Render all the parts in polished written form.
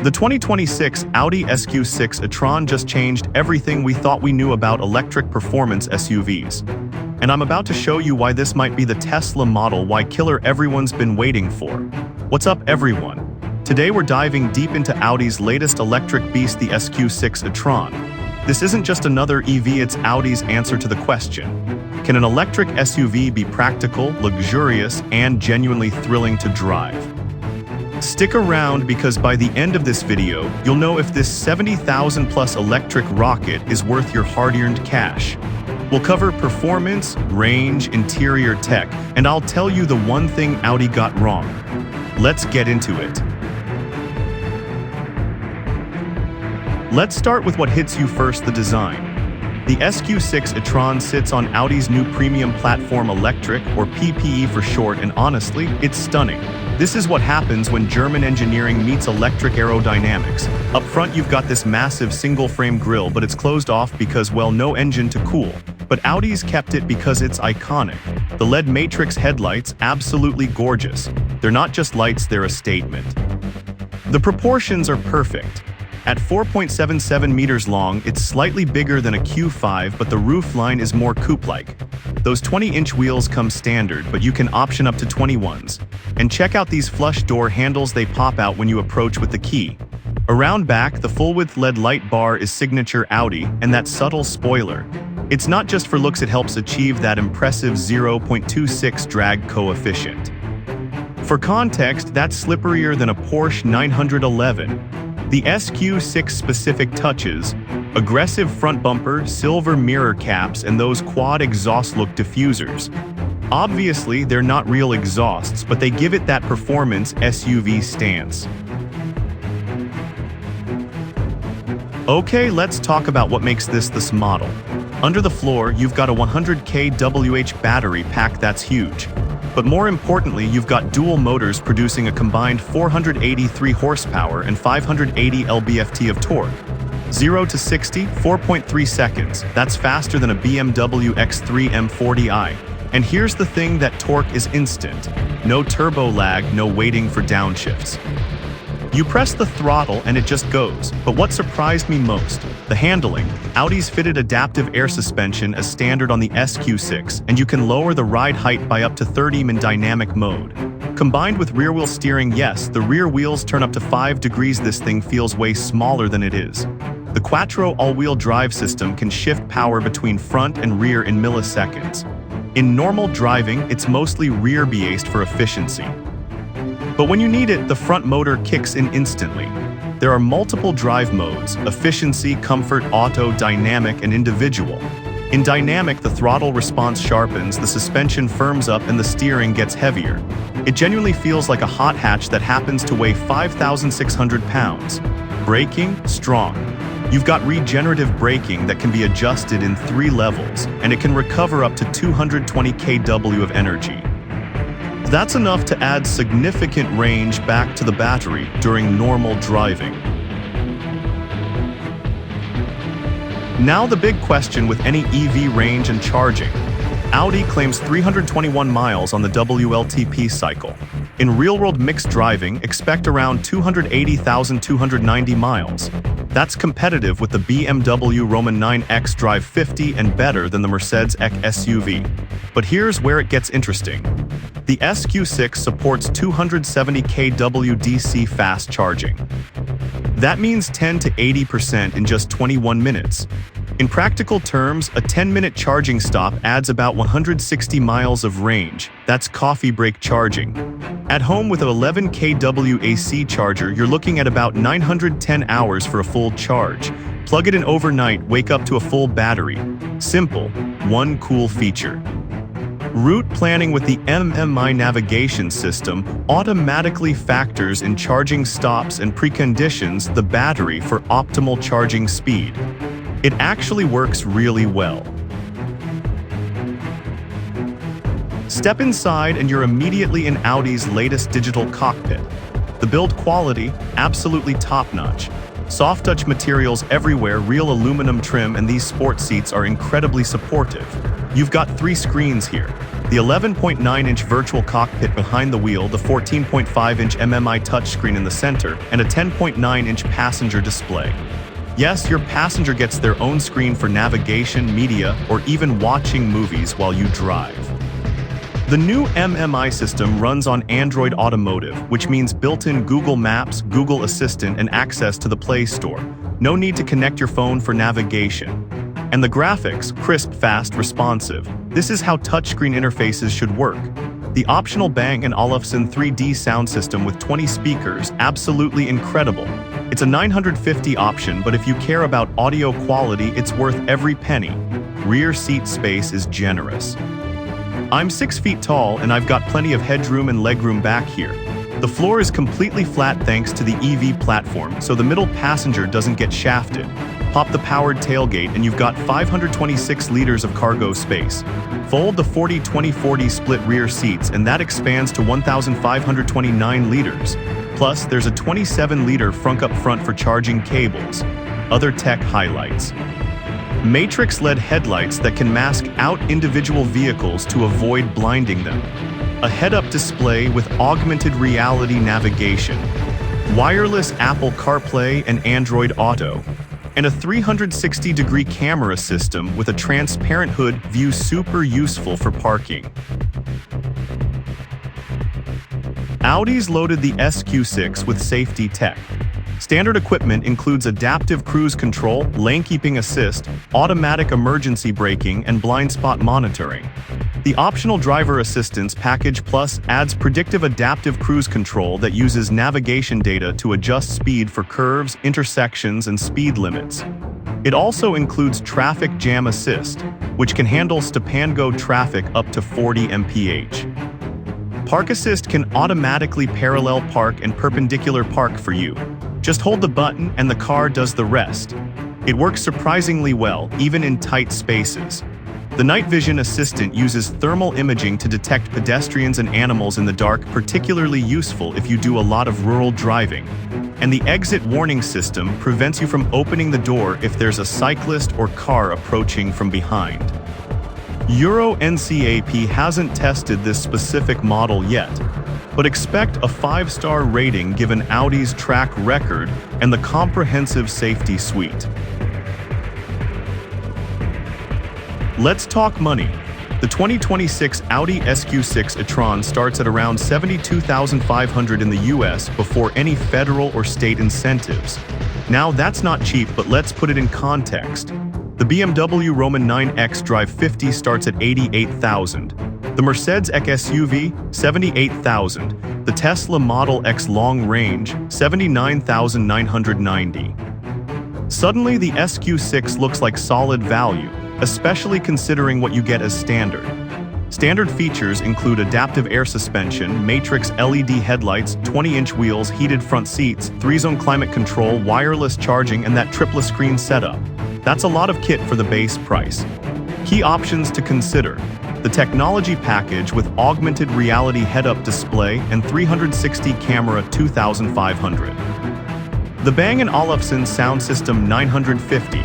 The 2026 Audi SQ6 E-Tron just changed everything we thought we knew about electric performance SUVs. And I'm about to show you why this might be the Tesla Model Y killer everyone's been waiting for. What's up, everyone? Today we're diving deep into Audi's latest electric beast, the SQ6 E-Tron. This isn't just another EV, it's Audi's answer to the question: can an electric SUV be practical, luxurious, and genuinely thrilling to drive? Stick around, because by the end of this video, you'll know if this 70,000 plus electric rocket is worth your hard-earned cash. We'll cover performance, range, interior tech, and I'll tell you the one thing Audi got wrong. Let's get into it. Let's start with what hits you first: the design. The SQ6 E-Tron sits on Audi's new premium platform, electric, or PPE for short, and honestly, it's stunning. This is what happens when German engineering meets electric aerodynamics. Up front, you've got this massive single-frame grille, but it's closed off because, well, no engine to cool. But Audi's kept it because it's iconic. The LED matrix headlights, absolutely gorgeous. They're not just lights, they're a statement. The proportions are perfect. At 4.77 meters long, it's slightly bigger than a Q5, but the roofline is more coupe-like. Those 20-inch wheels come standard, but you can option up to 21s. And check out these flush door handles, they pop out when you approach with the key. Around back, the full-width LED light bar is signature Audi, and that subtle spoiler. It's not just for looks, it helps achieve that impressive 0.26 drag coefficient. For context, that's slipperier than a Porsche 911. The SQ6 specific touches: aggressive front bumper, silver mirror caps, and those quad exhaust look diffusers. Obviously, they're not real exhausts, but they give it that performance SUV stance. Okay, let's talk about what makes this model. Under the floor, you've got a 100 kWh battery pack, that's huge. But more importantly, you've got dual motors producing a combined 483 horsepower and 580 lb-ft of torque. 0 to 60, 4.3 seconds. That's faster than a BMW X3 M40i. And here's the thing: that torque is instant. No turbo lag, no waiting for downshifts. You press the throttle and it just goes. But what surprised me most? The handling. Audi's fitted adaptive air suspension as standard on the SQ6, and you can lower the ride height by up to 30 in dynamic mode. Combined with rear-wheel steering, yes, the rear wheels turn up to 5 degrees. This thing feels way smaller than it is. The Quattro all-wheel drive system can shift power between front and rear in milliseconds. In normal driving, it's mostly rear-based for efficiency. But when you need it, the front motor kicks in instantly. There are multiple drive modes: efficiency, comfort, auto, dynamic, and individual. In dynamic, the throttle response sharpens, the suspension firms up, and the steering gets heavier. It genuinely feels like a hot hatch that happens to weigh 5,600 pounds. Braking, strong. You've got regenerative braking that can be adjusted in 3 levels, and it can recover up to 220 kW of energy. That's enough to add significant range back to the battery during normal driving. Now the big question with any EV: range and charging. Audi claims 321 miles on the WLTP cycle. In real-world mixed driving, expect around 280,290 miles. That's competitive with the BMW Roman 9 xDrive 50 and better than the Mercedes EQ SUV. But here's where it gets interesting. The SQ6 supports 270 kW DC fast charging. That means 10 to 80% in just 21 minutes. In practical terms, a 10-minute charging stop adds about 160 miles of range. That's coffee break charging. At home with an 11 kW AC charger, you're looking at about 910 hours for a full charge. Plug it in overnight, wake up to a full battery. Simple. One cool feature. Route planning with the MMI navigation system automatically factors in charging stops and preconditions the battery for optimal charging speed. It actually works really well. Step inside and you're immediately in Audi's latest digital cockpit. The build quality, absolutely top-notch. Soft touch materials everywhere, real aluminum trim, and these sport seats are incredibly supportive. You've got 3 screens here. The 11.9-inch virtual cockpit behind the wheel, the 14.5-inch MMI touchscreen in the center, and a 10.9-inch passenger display. Yes, your passenger gets their own screen for navigation, media, or even watching movies while you drive. The new MMI system runs on Android Automotive, which means built-in Google Maps, Google Assistant, and access to the Play Store. No need to connect your phone for navigation. And the graphics, crisp, fast, responsive. This is how touchscreen interfaces should work. The optional Bang & Olufsen 3D sound system with 20 speakers, absolutely incredible. It's a $950 option, but if you care about audio quality, it's worth every penny. Rear seat space is generous. I'm 6 feet tall and I've got plenty of headroom and legroom back here. The floor is completely flat thanks to the EV platform, so the middle passenger doesn't get shafted. Pop the powered tailgate and you've got 526 liters of cargo space. Fold the 40-20-40 split rear seats and that expands to 1,529 liters. Plus, there's a 27-liter frunk up front for charging cables. Other tech highlights. Matrix LED headlights that can mask out individual vehicles to avoid blinding them. A head-up display with augmented reality navigation. Wireless Apple CarPlay and Android Auto. And a 360-degree camera system with a transparent hood view, super useful for parking. Audi's loaded the SQ6 with safety tech. Standard equipment includes adaptive cruise control, lane keeping assist, automatic emergency braking, and blind spot monitoring. The optional driver assistance package plus adds predictive adaptive cruise control that uses navigation data to adjust speed for curves, intersections, and speed limits. It also includes traffic jam assist, which can handle stop-and-go traffic up to 40 mph. Park Assist can automatically parallel park and perpendicular park for you. Just hold the button and the car does the rest. It works surprisingly well, even in tight spaces. The night vision assistant uses thermal imaging to detect pedestrians and animals in the dark, particularly useful if you do a lot of rural driving. And the exit warning system prevents you from opening the door if there's a cyclist or car approaching from behind. Euro NCAP hasn't tested this specific model yet, but expect a 5-star rating given Audi's track record and the comprehensive safety suite. Let's talk money. The 2026 Audi SQ6 E-Tron starts at around $72,500 in the US before any federal or state incentives. Now that's not cheap, but let's put it in context. The BMW Roman 9 X-Drive 50 starts at $88,000. The Mercedes-EQ SUV, $78,000. The Tesla Model X Long Range, $79,990. Suddenly, the SQ6 looks like solid value, especially considering what you get as standard. Standard features include adaptive air suspension, matrix LED headlights, 20-inch wheels, heated front seats, 3-zone climate control, wireless charging, and that triple screen setup. That's a lot of kit for the base price. Key options to consider: the technology package with augmented reality head-up display and 360 camera, $2,500. The Bang & Olufsen sound system, $950.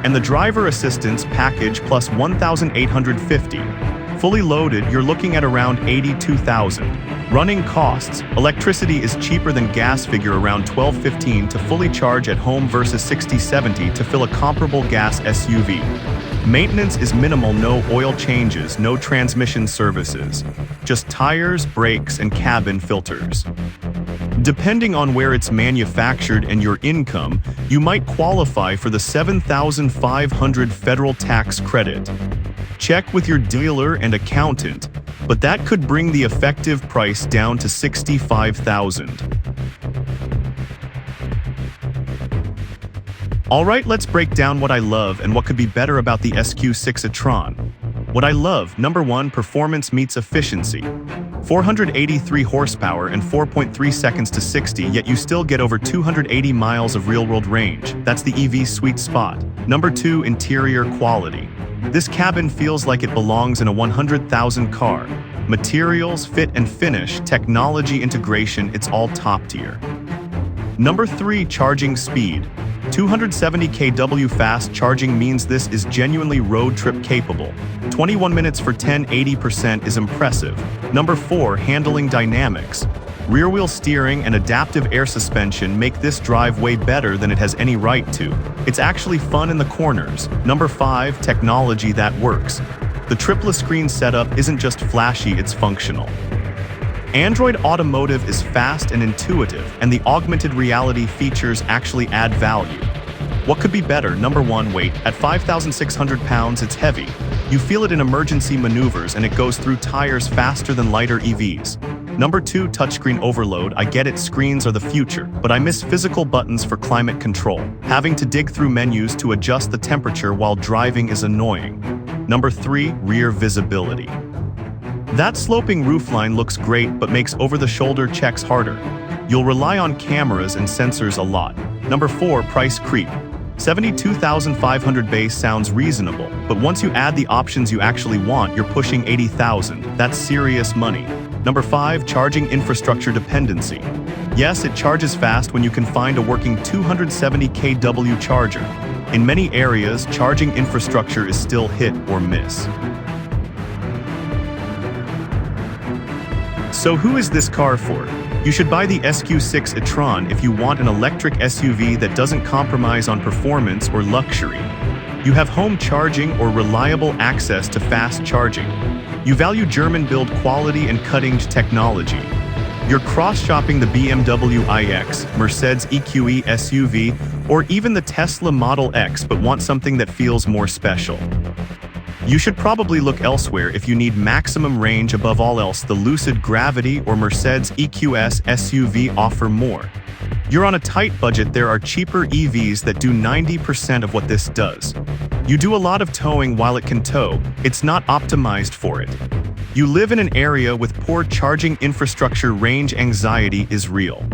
And the driver assistance package plus $1,850. Fully loaded, you're looking at around $82,000. Running costs: electricity is cheaper than gas, figure around $12.15 to fully charge at home versus $60-70 to fill a comparable gas SUV. Maintenance is minimal, no oil changes, no transmission services. Just tires, brakes, and cabin filters. Depending on where it's manufactured and your income, you might qualify for the $7,500 federal tax credit. Check with your dealer and accountant, but that could bring the effective price down to $65,000. Alright, let's break down what I love and what could be better about the SQ6 E-Tron. What I love: number 1, performance meets efficiency. 483 horsepower and 4.3 seconds to 60, yet you still get over 280 miles of real-world range. That's the EV sweet spot. Number 2, interior quality. This cabin feels like it belongs in a 100,000 car. Materials, fit and finish, technology integration, it's all top tier. Number 3, charging speed. 270 kW fast charging means this is genuinely road trip capable. 21 minutes for 1080% is impressive. Number 4, handling dynamics. Rear-wheel steering and adaptive air suspension make this drive way better than it has any right to. It's actually fun in the corners. Number 5, technology that works. The triple screen setup isn't just flashy, it's functional. Android Automotive is fast and intuitive, and the augmented reality features actually add value. What could be better? Number 1, weight. At 5,600 pounds, it's heavy. You feel it in emergency maneuvers, and it goes through tires faster than lighter EVs. Number 2, touchscreen overload. I get it, screens are the future, but I miss physical buttons for climate control. Having to dig through menus to adjust the temperature while driving is annoying. Number 3, rear visibility. That sloping roofline looks great but makes over-the-shoulder checks harder. You'll rely on cameras and sensors a lot. Number 4, price creep. 72,500 base sounds reasonable, but once you add the options you actually want, you're pushing 80,000. That's serious money. Number 5, charging infrastructure dependency. Yes, it charges fast when you can find a working 270 kW charger. In many areas, charging infrastructure is still hit or miss. So who is this car for? You should buy the SQ6 E-Tron if you want an electric SUV that doesn't compromise on performance or luxury. You have home charging or reliable access to fast charging. You value German build quality and cutting-edge technology. You're cross-shopping the BMW iX, Mercedes EQE SUV, or even the Tesla Model X but want something that feels more special. You should probably look elsewhere if you need maximum range. Above all else, the Lucid Gravity or Mercedes EQS SUV offer more. You're on a tight budget, there are cheaper EVs that do 90% of what this does. You do a lot of towing while it can tow, it's not optimized for it. You live in an area with poor charging infrastructure, range anxiety is real.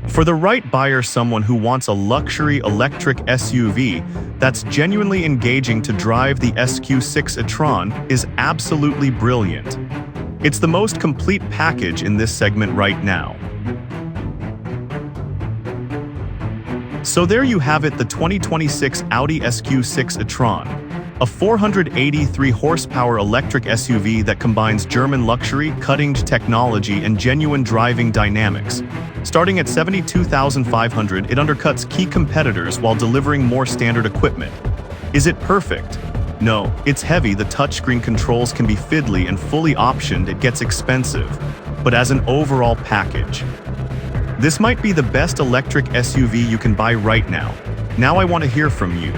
For the right buyer, someone who wants a luxury electric SUV that's genuinely engaging to drive, the SQ6 E-Tron is absolutely brilliant. It's the most complete package in this segment right now. So there you have it, the 2026 Audi SQ6 E-Tron. A 483 horsepower electric SUV that combines German luxury, cutting-edge technology, and genuine driving dynamics. Starting at 72,500, it undercuts key competitors while delivering more standard equipment. Is it perfect? No, it's heavy, the touchscreen controls can be fiddly, and fully optioned it gets expensive. But as an overall package, this might be the best electric SUV you can buy right now. Now I want to hear from you.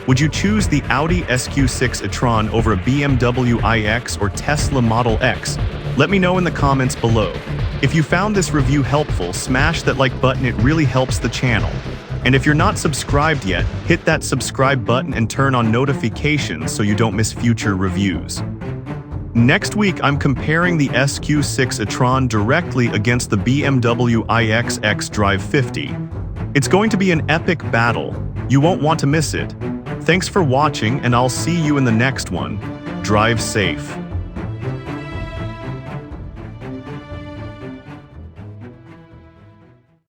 Would you choose the Audi SQ6 E-Tron over a BMW iX or Tesla Model X? Let me know in the comments below. If you found this review helpful, smash that like button, it really helps the channel. And if you're not subscribed yet, hit that subscribe button and turn on notifications so you don't miss future reviews. Next week, I'm comparing the SQ6 E-Tron directly against the BMW iX xDrive 50. It's going to be an epic battle. You won't want to miss it. Thanks for watching, and I'll see you in the next one. Drive safe.